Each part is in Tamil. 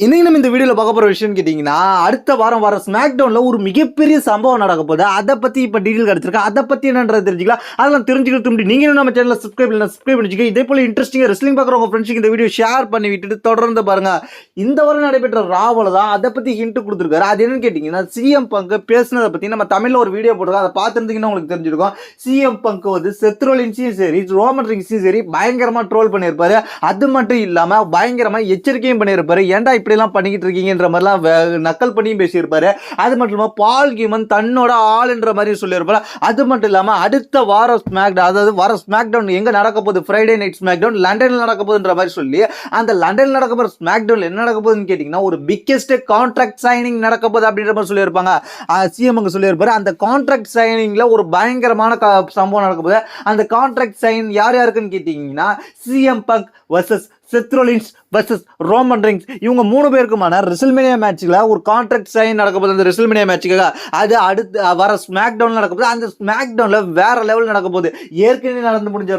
இன்னைக்கு நம்ம இந்த வீடியோவில் பார்க்க போகிற விஷயம்னு கேட்டிங்கன்னா, அடுத்த வாரம் வர ஸ்மாக் டவுனில் ஒரு மிகப்பெரிய சம்பவம் நடக்க போகுது. அதை பற்றி இப்போ டீட்டெயில் கிடச்சிருக்கு. அதை பற்றி என்னன்றது தெரிஞ்சுக்கலாம். அதெல்லாம் தெரிஞ்சுக்கிறது முன்னாடி நீங்கள் நம்ம சேனலில் சப்ஸ்கிரைப் பண்ணிச்சுக்க. இதே போல் இன்ட்ரெஸ்டிங்காக ரெஸ்லிங் பார்க்குற உங்கள் ஃப்ரெண்ட்ஸுக்கு இந்த வீடியோ ஷேர் பண்ணி விட்டுட்டு தொடர்ந்து பாருங்கள். இந்த வாரம் நடைபெற்ற ராவில் தான் அதை பற்றி ஹிண்ட் கொடுத்துருக்காரு. அது என்னன்னு கேட்டிங்கன்னா, சிஎம் பங்கு பேசுனதை பற்றி நம்ம தமிழில் ஒரு வீடியோ போட்டுருக்கோம். அதை பார்த்துருந்தீங்கன்னா உங்களுக்கு தெரிஞ்சிருக்கும். சிஎம் பங்கு வந்து செத் ரோலின்ஸையும் சரி ரோமன் ரிங்ஸையும் சரி பயங்கரமாக ட்ரோல் பண்ணியிருப்பாரு. அது மட்டும் இல்லாமல் பயங்கரமாக எச்சரிக்கையும் பண்ணியிருப்பாரு. ஏன்டா இப்படிலாம் பண்ணிக்கிட்டு இருக்கீங்கன்ற மாதிரிலாம் நக்கல் பண்ணியும் பேசியிருப்பாரு. அது மட்டும் இல்லாமல் பால் ஹீமன் தன்னோட ஆளுன்ற மாதிரி சொல்லியிருப்பாரு. அது மட்டும் இல்லாமல் அடுத்த வாரம் அதாவது வார ஸ்மாக் டவுன் எங்கே நடக்க போகுது, ஃப்ரைடே நைட் ஸ்மாக் டவுன் லண்டனில் நடக்க போகுதுன்ற மாதிரி சொல்லி அந்த லண்டனில் நடக்க போகிற ஸ்மாக் டவுனில் என்ன நடக்க போகுதுன்னு கேட்டிங்கன்னா, ஒரு பிக்கெஸ்ட் கான்ட்ராக்ட் சைனிங் நடக்க போகுது அப்படின்ற மாதிரி சொல்லியிருப்பாங்க. சிஎம் அங்கே சொல்லியிருப்பாரு. அந்த கான்ட்ராக்ட் சைனிங்கில் ஒரு பயங்கரமான சம்பவம் நடக்க போகுது. அந்த கான்ட்ராக்ட் சைன் யார் யாருக்குன்னு கேட்டிங்கன்னா, CM Punk versus Seth Rollins versus Roman Reigns இவங்க 3 பேருக்குமான ரெசில்மேனியா மேட்ச்ல ஒரு கான்ட்ராக்ட் சைன் நடக்க போகுது. அந்த ரெசில்மேனியா மேட்சுக்காக அது அடுத்து வர ஸ்மாக் டவுன்ல நடக்க போகுது. அந்த ஸ்மாக் டவுன்ல வேற லெவல் நடக்க போகுது. ஏற்கனவே நடந்து முடிஞ்ச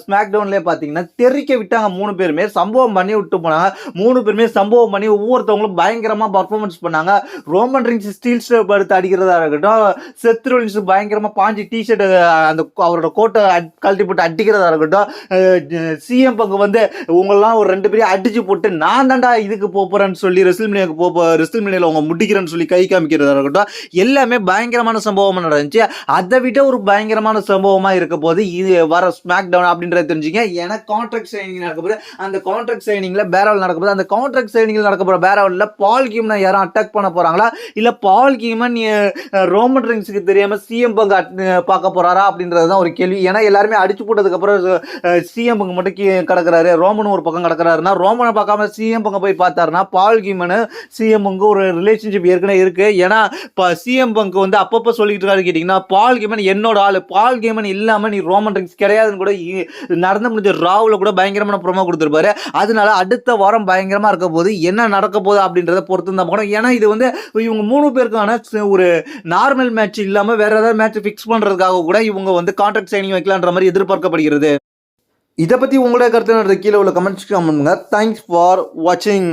ஸ்மாக் டவுன்லேயே பார்த்தீங்கன்னா தெரிக்க விட்டாங்க. 3 பேருமே சம்பவம் பண்ணி விட்டு போனாங்க. 3 பேருமே சம்பவம் பண்ணி ஒவ்வொருத்தவங்களும் பயங்கரமாக பர்ஃபார்மன்ஸ் பண்ணாங்க. ரோமன் ரிங்ஸ் ஸ்டீல் ஸ்டெப் எடுத்து அடிக்கிறதா இருக்கட்டும், செத் ரோலின்ஸ் பயங்கரமாக பாஞ்சு டிஷர்ட் அந்த அவரோட கோட்டை கழட்டி போட்டு அடிக்கிறதா இருக்கட்டும், சிஎம் பங்கு வந்து உங்களெல்லாம் ஒரு 2 பேரையும் அடிச்சு போட்டு நான் தாண்டா இதுக்கு போறேன்னு சொல்லி ரெஸ்ல்மேனியாவில் அவங்க முடிக்கிறேன்னு சொல்லி கை காமிக்கிறதா இருக்கட்டும், எல்லாமே பயங்கரமான சம்பவமாக நடந்துச்சு. அதை விட ஒரு பயங்கரமான சம்பவமாக இருக்க போது இது வர ஸ்மாக் டவுன் அப்படின்றத தெரிஞ்சுங்க. ஏன்னா கான்ட்ராக்ட் சைனிங் நடக்க போது. அந்த கான்ட்ராக்ட் சைனிங்ல பேரவல் நடக்க போது. அந்த கான்ட்ராக்ட் சைனிங்ல நடக்க போற பேரவல்ல பால் ஹீமன் யாரும் அட்டாக் பண்ண போறாங்களா, இல்ல பால் ஹீமன் ரோமன் ரிங்ஸுக்கு தெரியாம சிஎம் பங்கு பார்க்க போறாரா அப்படின்றது தான் ஒரு கேள்வி. ஏன்னா எல்லாருமே அடிச்சு போட்டதுக்கு அப்புறம் சிஎம் பங்கு மட்டும் கிடக்குறாரு, ரோமன் ஒரு பக்கம் கிடக்குறாருன்னா ரோமனை பார்க்காம சிஎம் பங்கு போய் பார்த்தாருன்னா பால் ஹீமன் சிஎம் பங்கு ஒரு ரிலேஷன்ஷிப் ஏற்கனவே இருக்கு. ஏன்னா சிஎம் பங்கு வந்து அப்பப்போ சொல்லிட்டு இருக்காரு கேட்டீங்கன்னா, பால் ஹீமன் என்னோட ஆளு, பால் ஹீமன் இல்லாம நீ ரோமன் ரிங்ஸ் கிடையாதுன்னு கூட நடந்து முடிஞ்ச ராவுல கூட பயங்கரமான ப்ரோமோ கொடுத்துருப்பாரு. அதனால அடுத்த வாரம் பயங்கரமா இருக்க போது என்ன நடக்க போகுது அப்படின்றத பொறுத்து தான் போகணும். ஏன்னா இது வந்து இவங்க 3 பேருக்கான ஒரு நார்மல் மேட்ச் இல்லாம வேற ஏதாவது மேட்ச் ஃபிக்ஸ் பண்றதுக்காக கூட இவங்க வந்து கான்ட்ராக்ட் சைனிங் வைக்கலான்ற மாதிரி எதிர்பார்க்கப்படுகிறது. இதை பற்றி உங்களுடைய கருத்து கீழே உள்ள கமெண்ட்ஸ் பண்ணுங்க. தேங்க்ஸ் ஃபார் வாட்சிங்.